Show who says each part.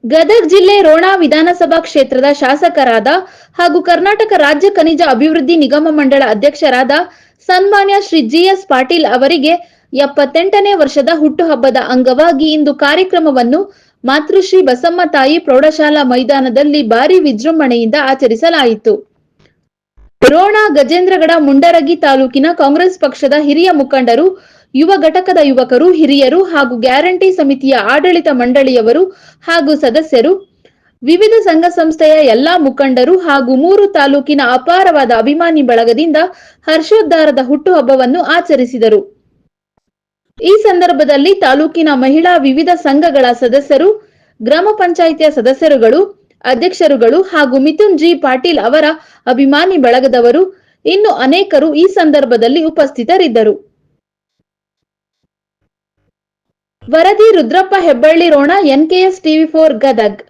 Speaker 1: ಗದಗ ಜಿಲ್ಲೆ ರೋಣ ವಿಧಾನಸಭಾ ಕ್ಷೇತ್ರದ ಶಾಸಕರಾದ ಹಾಗೂ ಕರ್ನಾಟಕ ರಾಜ್ಯ ಖನಿಜ ಅಭಿವೃದ್ಧಿ ನಿಗಮ ಮಂಡಳ ಅಧ್ಯಕ್ಷರಾದ ಸನ್ಮಾನ್ಯ ಶ್ರೀ ಜಿಎಸ್ ಪಾಟೀಲ್ ಅವರಿಗೆ 78ನೇ ವರ್ಷದ ಹುಟ್ಟುಹಬ್ಬದ ಅಂಗವಾಗಿ ಇಂದು ಕಾರ್ಯಕ್ರಮವನ್ನು ಮಾತೃಶ್ರೀ ಬಸಮ್ಮ ತಾಯಿ ಪ್ರೌಢಶಾಲಾ ಮೈದಾನದಲ್ಲಿ ಭಾರಿ ವಿಜೃಂಭಣೆಯಿಂದ ಆಚರಿಸಲಾಯಿತು. ರೋಣ ಗಜೇಂದ್ರಗಡ ಮುಂಡರಗಿ ತಾಲೂಕಿನ ಕಾಂಗ್ರೆಸ್ ಪಕ್ಷದ ಹಿರಿಯ ಮುಖಂಡರು, ಯುವ ಘಟಕದ ಯುವಕರು, ಹಿರಿಯರು ಹಾಗೂ ಗ್ಯಾರಂಟಿ ಸಮಿತಿಯ ಆಡಳಿತ ಮಂಡಳಿಯವರು ಹಾಗೂ ಸದಸ್ಯರು, ವಿವಿಧ ಸಂಘ ಸಂಸ್ಥೆಯ ಎಲ್ಲಾ ಮುಖಂಡರು ಹಾಗೂ 3 ತಾಲೂಕಿನ ಅಪಾರವಾದ ಅಭಿಮಾನಿ ಬಳಗದಿಂದ ಹರ್ಷೋದ್ಧಾರದ ಹುಟ್ಟುಹಬ್ಬವನ್ನು ಆಚರಿಸಿದರು. ಈ ಸಂದರ್ಭದಲ್ಲಿ ತಾಲೂಕಿನ ಮಹಿಳಾ ವಿವಿಧ ಸಂಘಗಳ ಸದಸ್ಯರು, ಗ್ರಾಮ ಪಂಚಾಯಿತಿಯ ಸದಸ್ಯರುಗಳು, ಅಧ್ಯಕ್ಷರುಗಳು ಹಾಗೂ ಮಿಥುನ್ ಜಿ ಪಾಟೀಲ್ ಅವರ ಅಭಿಮಾನಿ ಬಳಗದವರು ಇನ್ನು ಅನೇಕರು ಈ ಸಂದರ್ಭದಲ್ಲಿ ಉಪಸ್ಥಿತರಿದ್ದರು. ವರದಿ ರುದ್ರಪ್ಪ ಹೆಬ್ಬಳ್ಳಿ ರೋಣ, NKS TV4 ಗದಗ್.